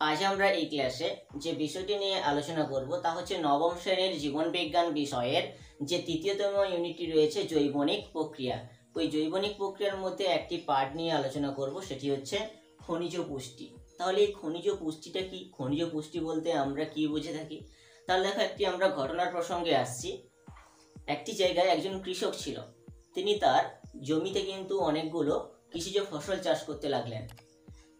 আজ আমরা এই ক্লাসে যে বিষয়টি নিয়ে আলোচনা করব তা হচ্ছে নবম শ্রেণীর জীবনবিজ্ঞান বিষয়ের যে তৃতীয়তম ইউনিটটি রয়েছে জৈবনিক প্রক্রিয়া। ওই জৈবনিক প্রক্রিয়ার মধ্যে একটি পার্ট নিয়ে আলোচনা করব, সেটি হচ্ছে খনিজ পুষ্টি। তাহলে এই খনিজ পুষ্টিটা কি? খনিজ পুষ্টি বলতে আমরা কি বুঝে থাকি? তাহলে দেখো, একটি আমরা ঘটনার প্রসঙ্গে আসছি। একটি জায়গায় একজন কৃষক ছিল। তিনি তার জমিতে কিন্তু অনেকগুলো কৃষিজ ফসল চাষ করতে লাগলেন।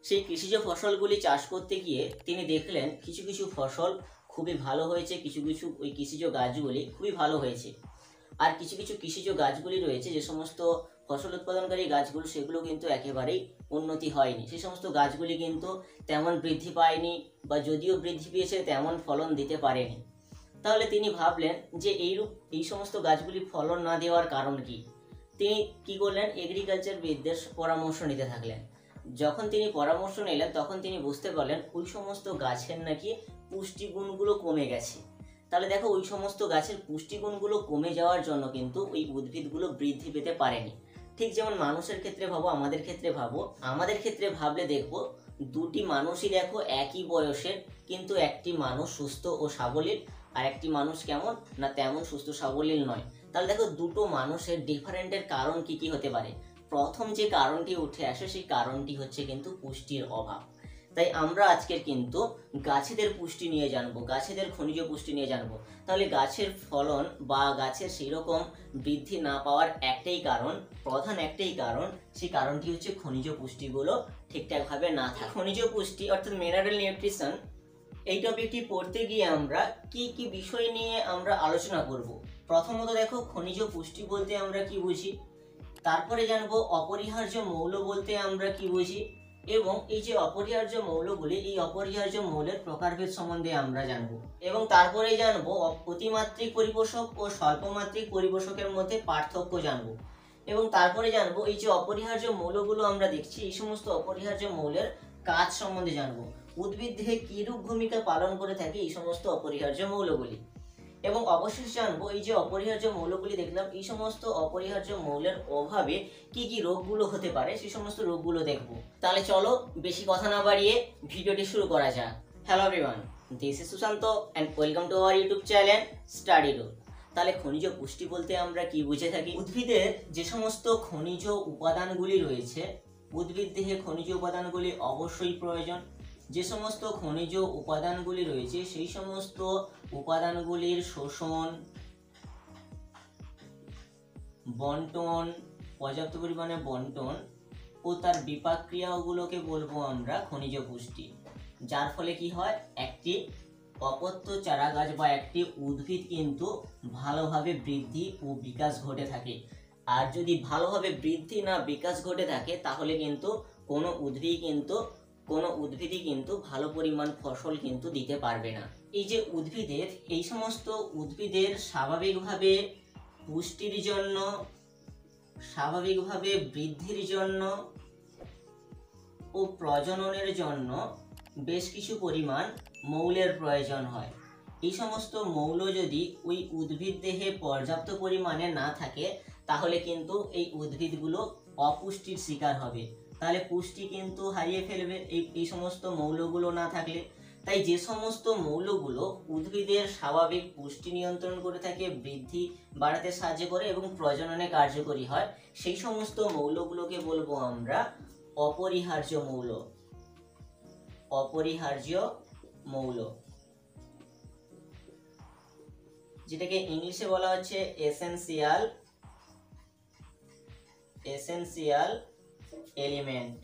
সেই কৃষিজ ফসলগুলি চাষ করতে গিয়ে তিনি দেখলেন কিছু কিছু ফসল খুবই ভালো হয়েছে, কিছু কিছু ওই কৃষিজ গাছগুলি খুবই ভালো হয়েছে। আর কিছু কিছু কৃষিজ গাছগুলি রয়েছে, যে সমস্ত ফসল উৎপাদনকারী গাছগুলো, সেগুলো কিন্তু একেবারেই উন্নতি হয়নি। সেই সমস্ত গাছগুলি কিন্তু তেমন বৃদ্ধি পায়নি, বা যদিও বৃদ্ধি পেয়েছে তেমন ফলন দিতে পারেনি। তাহলে তিনি ভাবলেন যে এই সমস্ত গাছগুলি ফলন না দেওয়ার কারণ কি। তিনি কি করলেন? এগ্রিকালচারবিদদের পরামর্শ নিতে থাকলেন। যখন তিনি পরামর্শ নিলেন তখন তিনি বুঝতে পারলেন ওই সমস্ত গাছের নাকি পুষ্টিগুণগুলো কমে গেছে। তাহলে দেখো, ওই সমস্ত গাছের পুষ্টিগুণগুলো কমে যাওয়ার জন্য কিন্তু ওই উদ্ভিদগুলো বৃদ্ধি পেতে পারেনি। ঠিক যেমন মানুষের ক্ষেত্রে ভাবো, আমাদের ক্ষেত্রে ভাবো, আমাদের ক্ষেত্রে ভাবলে দেখবো দুটি মানুষই দেখো একই বয়সের, কিন্তু একটি মানুষ সুস্থ ও সাবলীল, আর একটি মানুষ কেমন না তেমন সুস্থ সাবলীল নয়। তাহলে দেখো, দুটো মানুষের ডিফারেন্টের কারণ কি কি হতে পারে। প্রথম যে কারণটি উঠে আসে সেই কারণটি হচ্ছে কিন্তু পুষ্টির অভাব। তাই আমরা আজকের কিন্তু গাছেদের পুষ্টি নিয়ে জানবো, গাছেদের খনিজ পুষ্টি নিয়ে জানবো। তাহলে গাছের ফলন বা গাছের সেই রকম বৃদ্ধি না পাওয়ার একটাই কারণ, প্রধান একটাই কারণ, সেই কারণটি হচ্ছে খনিজ পুষ্টিগুলো ঠিকঠাকভাবে না থাকে। খনিজ পুষ্টি অর্থাৎ মিনারেল নিউট্রিশন, এই টপিকটি পড়তে গিয়ে আমরা কি কি বিষয় নিয়ে আমরা আলোচনা করব। প্রথমত দেখো, খনিজ পুষ্টি বলতে আমরা কি বুঝি, তারপরে জানবো অপরিহার্য মৌল বলতে আমরা কি বুঝি, এবং এই যে অপরিহার্য মৌলগুলি, এই অপরিহার্য মৌলের প্রকারভেদ সম্বন্ধে আমরা জানবো, এবং তারপরে জানবো অতিমাত্রিক পরিপোষক ও স্বল্পমাত্রিক পরিপোষকের মধ্যে পার্থক্য জানবো, এবং তারপরে জানবো এই যে অপরিহার্য মৌলগুলো আমরা দেখছি, এই সমস্ত অপরিহার্য মৌলের কাজ সম্বন্ধে জানবো। উদ্ভিদ দেহে কিরূপ ভূমিকা পালন করে থাকে এই সমস্ত অপরিহার্য মৌলগুলি, এবং অবশেষে জানবো এই যে অপরিহার্য মৌলগুলি দেখলাম, এই সমস্ত অপরিহার্য মৌলের অভাবে কি কি রোগগুলো হতে পারে, সেই সমস্ত রোগগুলো দেখবো। তাহলে চলো বেশি কথা না বাড়িয়ে ভিডিওটি শুরু করা যাক। Hello everyone, this is Sushanta and welcome to our YouTube channel study rule. তাহলে খনিজ পুষ্টি বলতে আমরা কি বুঝে থাকি? উদ্ভিদের যে সমস্ত খনিজ উপাদানগুলি রয়েছে, উদ্ভিদ দেহে খনিজ উপাদানগুলি অবশ্যই প্রয়োজন। যে সমস্ত খনিজ উপাদানগুলি রয়েছে সেই সমস্ত উপাদানগুলির শোষণ, বন্টন, পর্যাপ্ত পরিমাণে বন্টন ও তার বিপাক ক্রিয়াগুলোকে বলবো আমরা খনিজ পুষ্টি। যার ফলে কি হয়, একটি অপত্য চারা গাছ বা একটি উদ্ভিদ কিন্তু ভালোভাবে বৃদ্ধি ও বিকাশ ঘটে থাকে। আর যদি ভালোভাবে বৃদ্ধি না বিকাশ ঘটে থাকে তাহলে কিন্তু কোনো উদ্ভিদই কিন্তু ভালো পরিমাণ ফসল কিন্তু দিতে পারবে না। এই যে উদ্ভিদের, এই সমস্ত উদ্ভিদের স্বাভাবিকভাবে পুষ্টির জন্য, স্বাভাবিকভাবে বৃদ্ধির জন্য ও প্রজননের জন্য বেশ কিছু পরিমাণ মৌলের প্রয়োজন হয়। এই সমস্ত মৌল যদি ওই উদ্ভিদ দেহে পর্যাপ্ত পরিমাণে না থাকে তাহলে কিন্তু এই উদ্ভিদগুলো অপুষ্টির শিকার হবে। তাহলে পুষ্টি কিন্তু হারিয়ে ফেলবে এই সমস্ত মৌলগুলো না থাকলে। তাই যে সমস্ত মৌলগুলো উদ্ভিদের স্বাভাবিক পুষ্টি নিয়ন্ত্রণ করে থাকে, বৃদ্ধি বাড়াতে সাহায্য করে এবং প্রজননে কার্যকরী হয়, সেই সমস্ত মৌলগুলোকে বলবো আমরা অপরিহার্য মৌল। অপরিহার্য মৌল, যেটাকে ইংলিশে বলা হচ্ছে এসেনশিয়াল এলিমেন্ট।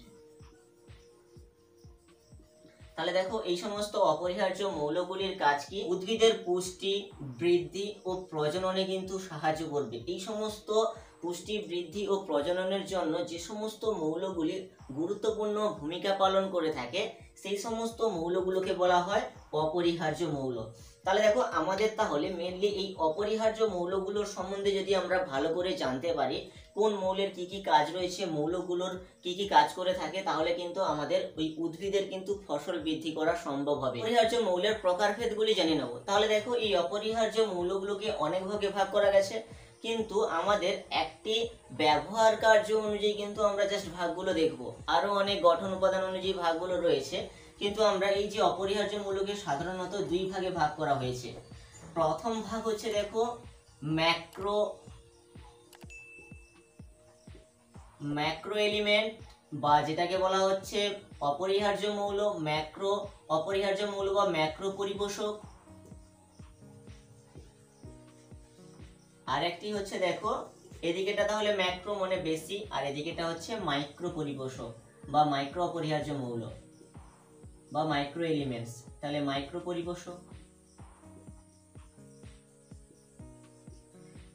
তাহলে দেখো, এই সমস্ত অপরিহার্য মৌলগুলির কাজ কি? উদ্ভিদের পুষ্টি, বৃদ্ধি ও প্রজননে কিন্তু সাহায্য করবে। এই সমস্ত পুষ্টি, বৃদ্ধি ও প্রজননের জন্য যে সমস্ত মৌলগুলি গুরুত্বপূর্ণ ভূমিকা পালন করে থাকে সেই সমস্ত মৌলগুলোকে বলা হয় অপরিহার্য মৌল। তাহলে দেখো, আমাদের তাহলে মেনলি এই অপরিহার্য মৌলগুলোর সম্বন্ধে যদি আমরা ভালো করে জানতে পারি, কোন মৌলের কি কি কাজ রয়েছে, মৌলগুলোর কি কি কাজ করে থাকে, তাহলে কিন্তু আমাদের ওই উদ্ভিদের কিন্তু ফসল বৃদ্ধি করা সম্ভব হবে। অপরিহার্য মৌলের প্রকারভেদগুলি জেনে নেব। তাহলে দেখো, এই অপরিহার্য মৌলগুলোকে অনেক ভাগে ভাগ করা গেছে, কিন্তু আমাদের একটি ব্যবহার কার্য অনুযায়ী কিন্তু আমরা জাস্ট ভাগগুলো দেখব। আরো অনেক গঠন উপাদান অনুযায়ী ভাগগুলো রয়েছে, কিন্তু আমরা এই যে অপরিহার্য মৌলকে সাধারণত দুই ভাগে ভাগ করা হয়েছে। প্রথম ভাগ হচ্ছে দেখো ম্যাক্রো এলিমেন্ট, বা যেটাকে বলা হচ্ছে অপরিহার্য মৌল, অপরিহার্য মৌল বা ম্যাক্রো পরিপোষক। আর একটি হচ্ছে দেখো, এদিকেটা তাহলে ম্যাক্রো মানে বেশি, আর এদিকেটা হচ্ছে মাইক্রো পরিপোষক বা মাইক্রো অপরিহার্য মৌল বা মাইক্রো এলিমেন্টস, তাহলে মাইক্রো পরিপোষক।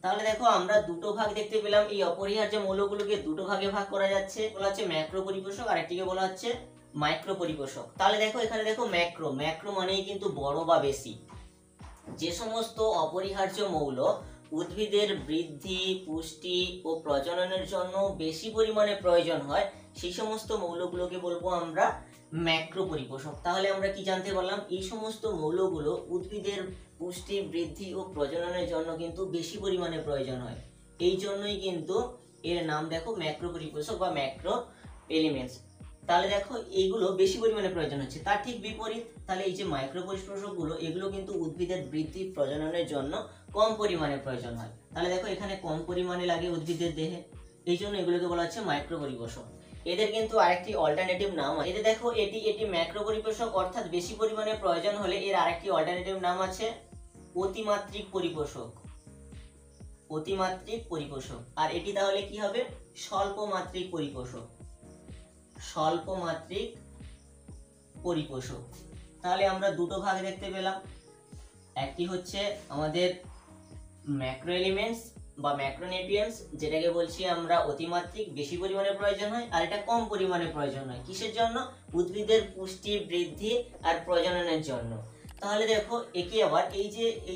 তাহলে দেখো আমরা দুটো ভাগ দেখতে পেলাম, এই অপরিহার্য মৌলগুলোকে দুটো ভাগে ভাগ করা যাচ্ছে, বলা হচ্ছে ম্যাক্রো পরিপোষক আর একটিকে বলা হচ্ছে মাইক্রো পরিপোষক। তাহলে দেখো এখানে দেখো ম্যাক্রো মানেই কিন্তু বড় বা বেশি। যে সমস্ত অপরিহার্য মৌল উদ্ভিদের বৃদ্ধি, পুষ্টি ও প্রজননের জন্য বেশি পরিমাণে প্রয়োজন হয়, সেই সমস্ত মৌলগুলোকে বলবো আমরা ম্যাক্রো পরিপোষক। তাহলে আমরা কি জানতে পারলাম, এই সমস্ত মৌলগুলো উদ্ভিদের পুষ্টি, বৃদ্ধি ও প্রজননের জন্য কিন্তু বেশি পরিমাণে প্রয়োজন হয়, এই জন্যই কিন্তু এর নাম দেখো ম্যাক্রো পরিপোষক বা ম্যাক্রো এলিমেন্টস। তাহলে দেখো এইগুলো বেশি পরিমাণে প্রয়োজন হচ্ছে, তার ঠিক বিপরীত তাহলে এই যে মাইক্রো পরিপোষকগুলো, এগুলো কিন্তু উদ্ভিদের বৃদ্ধি, প্রজননের জন্য কম পরিমাণে প্রয়োজন হয়। তাহলে দেখো এখানে কম পরিমাণে লাগে উদ্ভিদের দেহে, এই জন্য এগুলোকে বলা হচ্ছে মাইক্রো পরিপোষক। এদের কিন্তু আরেকটি অল্টারনেটিভ নাম আছে, এতে দেখো এটি ম্যাক্রো পরিপোষক, অর্থাৎ বেশি পরিমাণে প্রয়োজন হলে এর আরেকটি অল্টারনেটিভ নাম আছে অতিমাত্রিক পরিপোষক, অতিমাত্রিক পরিপোষক। আর এটি তাহলে কি হবে, স্বল্পমাত্রিক পরিপোষক, স্বল্পমাত্রিক পরিপোষক। তাহলে আমরা দুটো ভাগ দেখতে পেলাম, একটি হচ্ছে আমাদের ম্যাক্রো এলিমেন্টস বা ম্যাক্রোনিউট্রিয়েন্টস, যেটাকে বলছি আমরা অতিমাত্রিক, বেশি পরিমাণে প্রয়োজন হয়, আর এটা কম পরিমাণে প্রয়োজন হয় কিসের জন্য, উদ্ভিদের পুষ্টি, বৃদ্ধি আর প্রজননের জন্য। তাহলে দেখো একে আবার এই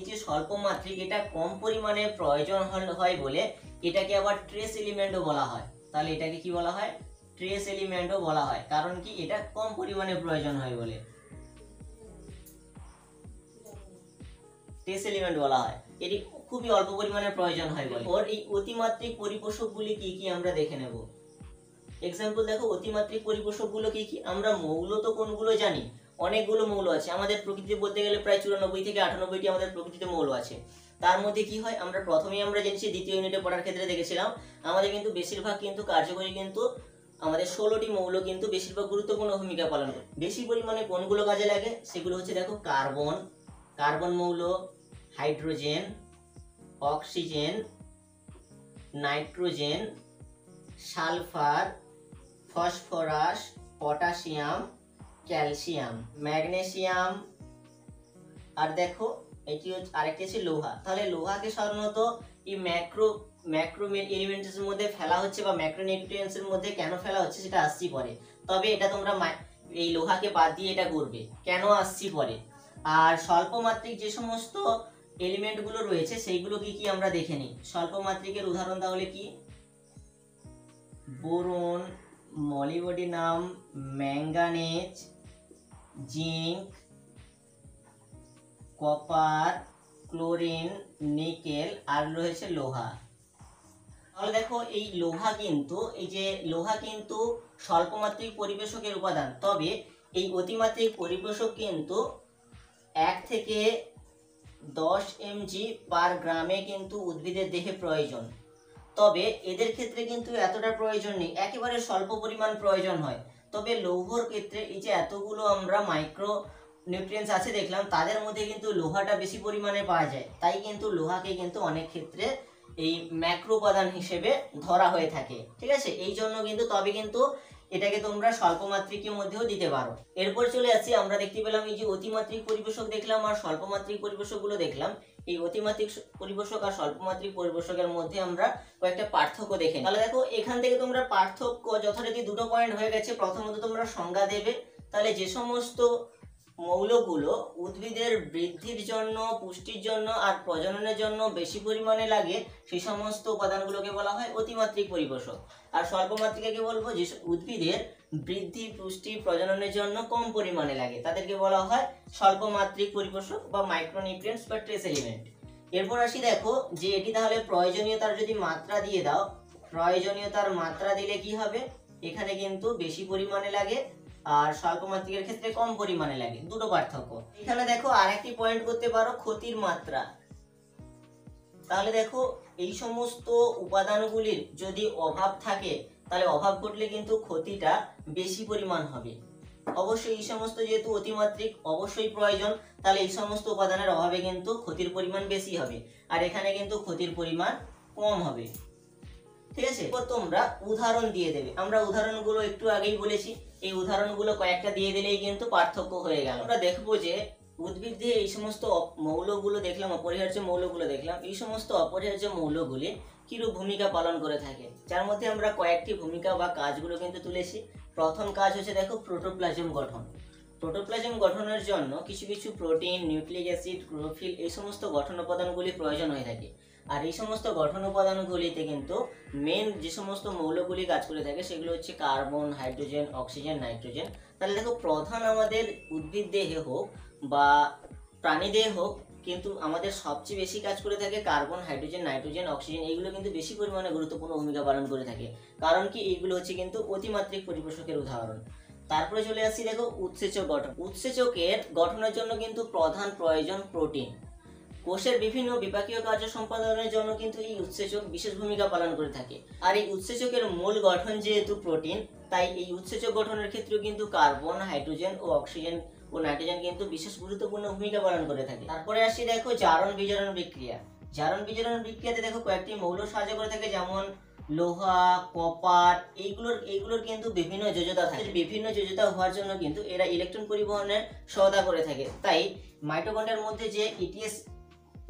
যে স্বল্পমাত্রিক, এটা কম পরিমাণে প্রয়োজন হয় বলে এটাকে আবার ট্রেস এলিমেন্টও বলা হয়। তাহলে এটাকে কি বলা হয়, ট্রেস এলিমেন্টও বলা হয়, কারণ কি এটা কম পরিমাণে প্রয়োজন হয় বলে ট্রেস এলিমেন্ট বলা হয়, এটি খুবই অল্প পরিমাণে প্রয়োজন হয় বলে। ওর এই অতিমাত্রিক পরিপোষকগুলি কি কি আমরা দেখে নেব। এক্সাম্পল দেখো, অতিমাত্রিক পরিপোষকগুলো কি কি, আমরা মৌল তো কোনগুলো জানি, অনেকগুলো মৌল আছে আমাদের প্রকৃতিতে, বলতে গেলে প্রায় 94 থেকে 98টি আমাদের প্রকৃতিতে মৌল আছে। তার মধ্যে কি হয়, আমরা প্রথমেই আমরা জেনেছি, দ্বিতীয় ইউনিটে পড়ার ক্ষেত্রে দেখেছিলাম, আমাদের কিন্তু বেশিরভাগ কিন্তু কার্যকরী কিন্তু আমাদের 16টি মৌল কিন্তু বেশিরভাগ গুরুত্বপূর্ণ ভূমিকা পালন করে। বেশি পরিমাণে কোনগুলো কাজে লাগে, সেগুলো হচ্ছে দেখো কার্বন মৌল, hydrogen, oxygen, nitrogen, sulphur, phosphorus, potassium, calcium, magnesium, আর দেখো এটি হচ্ছে আরেকটি আছে লোহা। তাহলে লোহাকে সাধারণত এই ম্যাক্রো এলিমেন্টস এর মধ্যে ফেলা হচ্ছে বা ম্যাক্রোনিউট্রিয়েন্টস এর মধ্যে কেন ফেলা হচ্ছে সেটা আসছি পরে, তবে এটা তোমরা এই লোহাকে বাদ দিয়ে এটা করবে, কেন আসছি পরে। আর স্বল্পমাত্রিক যে সমস্ত এলিমেন্ট গুলো রয়েছে সেইগুলো কি কি আমরা দেখে নিই। স্বল্পমাত্রিকের উদাহরণ তাহলে কি, boron, molybdenum, manganese, zinc, copper, chlorine, nickel, আর রয়েছে লোহা। তাহলে দেখো এই লোহা কিন্তু স্বল্পমাত্রিক পরিবেশকের উপাদান, তবে এই অতিমাত্রিক পরিবেশক কিন্তু 1 থেকে 10 mg পার গ্রামে কিন্তু উদ্ভিদের দেহে প্রয়োজন, তবে এদের ক্ষেত্রে কিন্তু এতটা প্রয়োজন নেই, একেবারে স্বল্প পরিমাণ প্রয়োজন হয়। তবে লৌহর ক্ষেত্রে এই যে এতগুলো আমরা মাইক্রো নিউট্রিয়েন্টস আছে দেখলাম, তাদের মধ্যে কিন্তু লোহাটা বেশি পরিমাণে পাওয়া যায়, তাই কিন্তু লোহাকে কিন্তু অনেক ক্ষেত্রে এই ম্যাক্রো উপাদান হিসেবে ধরা হয়ে থাকে, ঠিক আছে। এই জন্য কিন্তু তবে কিন্তু এটাকে তোমরা স্বল্পমাত্রিকের মধ্যেও দিতে পারো। এরপর চলে আসছি, আমরা দেখতে পেলাম এই যে অতিমাত্রিক পরিবেশক দেখলাম আর স্বল্পমাত্রিক পরিবেশকগুলো দেখলাম। এই অতিমাত্রিক পরিবেশক আর স্বল্পমাত্রিক পরিবেশকের মধ্যে আমরা কয়েকটা পার্থক্য দেখে। তাহলে দেখো এখান থেকে তোমরা পার্থক্য যথারীতি দুটো পয়েন্ট হয়ে গেছে। প্রথমত তোমরা সংজ্ঞা দেবে, তাহলে যে সমস্ত মৌলগুলো উদ্ভিদের বৃদ্ধির জন্য, পুষ্টির জন্য আর প্রজননের জন্য বেশি পরিমাণে লাগে, সেই সমস্ত উপাদানগুলোকে বলা হয় অতিমাত্রিক পরিবেশক। আর স্বল্পমাত্রিকাকে বলবো যে উদ্ভিদের বৃদ্ধি, পুষ্টি, প্রজননের জন্য কম পরিমাণে লাগে, তাদেরকে বলা হয় স্বল্পমাত্রিক পরিবেশক বা মাইক্রোনিউট্রিয়েন্টস বা ট্রেস এলিমেন্ট। এরপর আসি দেখো যে এটি তাহলে প্রয়োজনীয়তার যদি মাত্রা দিয়ে দাও, প্রয়োজনীয়তার মাত্রা দিলে কি হবে, এখানে কিন্তু বেশি পরিমাণে লাগে আর স্বল্প মাত্রিকের ক্ষেত্রে কম পরিমাণে লাগে, দুটো পার্থক্য। এখানে দেখো আরেকটি পয়েন্ট করতে পারো ক্ষতির মাত্রা। তাহলে দেখো এই সমস্ত উপাদানগুলির যদি অভাব থাকে তাহলে অভাব ঘটলে কিন্তু ক্ষতিটা বেশি পরিমাণ হবে। অবশ্যই এই সমস্ত যেহেতু অতিমাত্রিক অবশ্যই প্রয়োজন, তাহলে এই সমস্ত উপাদানের অভাবে কিন্তু ক্ষতির পরিমাণ বেশি হবে, আর এখানে কিন্তু ক্ষতির পরিমাণ কম হবে। ঠিক আছে, তো তোমরা উদাহরণ দিয়ে দেবে। আমরা উদাহরণগুলো একটু আগেই বলেছি, এই উদাহরণগুলো কয়েকটা দিয়ে দিলেই কিন্তু পার্থক্য হয়ে গেল। আমরা দেখবো যে উদ্ভিদে এই সমস্ত মৌলগুলো দেখলাম, অপরিহার্য মৌলগুলো দেখলাম, এই সমস্ত অপরিহার্য মৌলগুলি কিরূপ ভূমিকা পালন করে থাকে, যার মধ্যে আমরা কয়েকটি ভূমিকা বা কাজগুলো কিন্তু তুলেছি। প্রথম কাজ হচ্ছে দেখো প্রোটোপ্লাজম গঠন। প্রোটোপ্লাজম গঠনের জন্য কিছু কিছু প্রোটিন, নিউক্লিক অ্যাসিড, ক্লোরোফিল এই সমস্ত গঠন উপাদানগুলি প্রয়োজন হয়ে থাকে। আর এই সমস্ত গঠন উপাদানগুলিতে কিন্তু মেন যে সমস্ত মৌলগুলি কাজ করে থাকে সেগুলো হচ্ছে কার্বন, হাইড্রোজেন, অক্সিজেন, নাইট্রোজেন। তাহলে দেখো প্রধান আমাদের উদ্ভিদ দেহে হোক বা প্রাণী দেহে হোক, কিন্তু আমাদের সবচেয়ে বেশি কাজ করে থাকে কার্বন, হাইড্রোজেন, নাইট্রোজেন, অক্সিজেন। এইগুলো কিন্তু বেশি পরিমাণে গুরুত্বপূর্ণ ভূমিকা পালন করে থাকে, কারণ কি এইগুলো হচ্ছে কিন্তু অতিমাত্রিক পরিপোষকের উদাহরণ। তারপরে চলে আসছি দেখো উৎসেচক গঠন। উৎসেচকের গঠনের জন্য কিন্তু প্রধান প্রয়োজন প্রোটিন। কোষের বিভিন্ন বিপাকীয় কার্য সম্পাদনের জন্য কিন্তু এই উৎসেচক বিশেষ ভূমিকা পালন করে থাকে। আর এই উৎসেচকের মূল গঠন যেহেতু প্রোটিন, তাই এই উৎসেচক গঠনের ক্ষেত্রেও কিন্তু কার্বন, হাইড্রোজেন ও অক্সিজেন ও নাইট্রোজেন কিন্তু বিশেষ গুরুত্বপূর্ণ ভূমিকা পালন করে থাকে। তারপরে আসি দেখো জারণ বিজারণ বিক্রিয়া। জারণ বিজারণ বিক্রিয়াতে দেখো কয়েকটি মৌল সাহায্য করে থাকে, যেমন লোহা, কপার। এইগুলোর কিন্তু বিভিন্ন যোজ্যতা থাকে। বিভিন্ন যোজ্যতা হওয়ার জন্য কিন্তু এরা ইলেকট্রন পরিবহনের সহায়তা করে থাকে। তাই মাইটোকন্ড্রিয়ার মধ্যে যে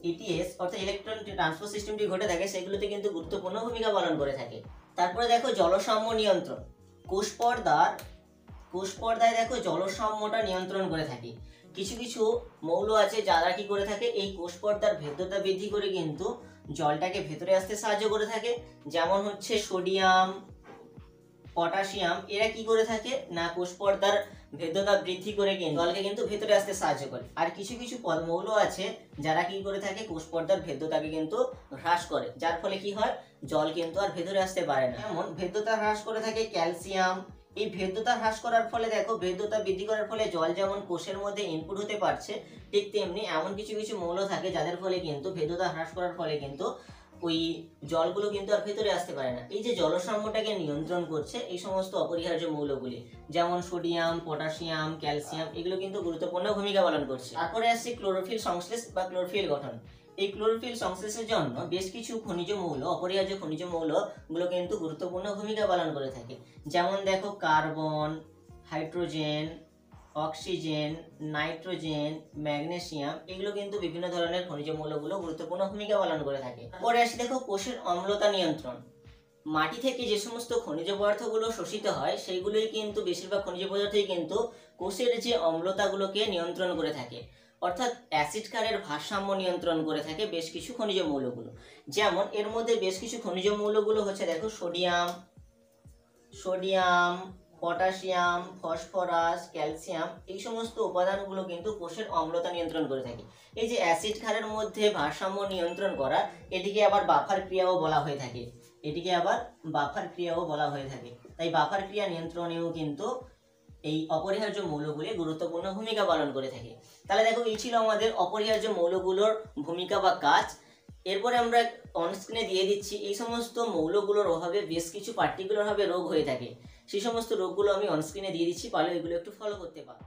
ইটিএস অর্থাৎ ইলেকট্রন ট্রান্সফার সিস্টেমটি ঘটে থাকে, সেগুলোতে কিন্তু গুরুত্বপূর্ণ ভূমিকা পালন করে থাকে। তারপরে দেখো জলসাম্য নিয়ন্ত্রণ। কোষপর্দায় দেখো জলসাম্যটা নিয়ন্ত্রণ করে থাকে। কিছু কিছু মৌল আছে যারা কি করে থাকে, এই কোষপর্দার ভেদ্যতা বৃদ্ধি করে কিন্তু জলটাকে ভেতরে আসতে সাহায্য করে থাকে। যেমন হচ্ছে সোডিয়াম, পটাশিয়াম। এরা কি করে থাকে না কোষপর্দার ভেদ্যতা বৃদ্ধি করে কিন্তু জলকে কিন্তু ভেতরে আসতে সাহায্য করে। আর কিছু কিছু মৌল আছে যারা কি করে থাকে কোষপর্দার ভেদ্যতাকে কিন্তু হ্রাস করে, যার ফলে কি হয় জল কিন্তু আর ভেতরে আসতে পারে না। যেমন ভেদ্যতা হ্রাস করে থাকে ক্যালসিয়াম। এই ভেদ্যতা হ্রাস করার ফলে দেখো ভেদ্যতা বৃদ্ধি করার ফলে জল যেমন কোষের মধ্যে ইনপুট হতে পারছে, ঠিক তেমনি এমন কিছু কিছু মৌল থাকে যাদের ফলে কিন্তু ভেদ্যতা হ্রাস করার ফলে কিন্তু ওই জলগুলো কিন্তু আর ভেতরে আসতে পারে না। এই যে জলসাম্যটাকে নিয়ন্ত্রণ করছে এই সমস্ত অপরিহার্য মৌলগুলি, যেমন সোডিয়াম, পটাশিয়াম, ক্যালসিয়াম, এগুলো কিন্তু গুরুত্বপূর্ণ ভূমিকা পালন করছে। তারপরে আসছে ক্লোরোফিল সংশ্লেষ বা ক্লোরোফিল গঠন। এই ক্লোরোফিল সংশ্লেষের জন্য বেশ কিছু খনিজ মৌল, অপরিহার্য খনিজ মৌলগুলো কিন্তু গুরুত্বপূর্ণ ভূমিকা পালন করে থাকে। যেমন দেখো carbon, hydrogen, oxygen, nitrogen, magnesium, এগুলো কিন্তু বিভিন্ন ধরনের খনিজ মৌলগুলো গুরুত্বপূর্ণ ভূমিকা পালন করে থাকে। পরে আসি দেখো কোষের অম্লতা নিয়ন্ত্রণ। মাটি থেকে যে সমস্ত খনিজ পদার্থগুলো শোষিত হয় সেইগুলোই কিন্তু বেশিরভাগ খনিজ পদার্থই কিন্তু কোষের যে অম্লতাগুলোকে নিয়ন্ত্রণ করে থাকে, অর্থাৎ অ্যাসিড ক্ষারের ভারসাম্য নিয়ন্ত্রণ করে থাকে বেশ কিছু খনিজ মৌলগুলো। যেমন এর মধ্যে বেশ কিছু খনিজ মৌলগুলো হচ্ছে দেখো সোডিয়াম, পটাশিয়াম, ফসফরাস, ক্যালসিয়াম। এই সমস্ত উপাদানগুলো কিন্তু কোষের অম্লতা নিয়ন্ত্রণ করে থাকে। এই যে অ্যাসিড ক্ষারের মধ্যে ভারসাম্য নিয়ন্ত্রণ করা, এটিকে আবার বাফার ক্রিয়াও বলা হয়ে থাকে। তাই বাফার ক্রিয়া নিয়ন্ত্রণেও কিন্তু এই অপরিহার্য মৌলগুলি গুরুত্বপূর্ণ ভূমিকা পালন করে থাকে। তাহলে দেখো এই ছিল আমাদের অপরিহার্য মৌলগুলোর ভূমিকা বা কাজ। এরপরে আমরা অনস্ক্রিনে দিয়ে দিচ্ছি এই সমস্ত মৌলগুলোর অভাবে বেশ কিছু পার্টিকুলার ভাবে রোগ হয়ে থাকে। সেই সমস্ত রোগগুলো আমি অনস্ক্রিনে দিয়ে দিচ্ছি, পারলে এগুলো একটু ফলো করতে পারো।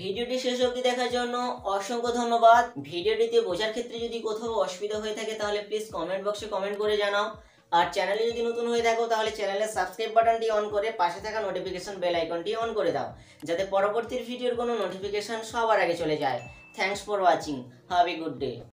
ভিডিওটি শেষ অবধি দেখার জন্য অসংখ্য ধন্যবাদ। ভিডিওটিতে বোঝার ক্ষেত্রে যদি কোথাও অসুবিধা হয়ে থাকে তাহলে প্লিজ কমেন্ট বক্সে কমেন্ট করে জানাও। আর চ্যানেলে যদি নতুন হয়ে থাকো তাহলে চ্যানেলের সাবস্ক্রাইব বাটনটি অন করে পাশে থাকা নোটিফিকেশন বেল আইকনটি অন করে দাও, যাতে পরবর্তী ভিডিওর কোনো নোটিফিকেশন সবার আগে চলে যায়। Thanks for watching. Have a good day.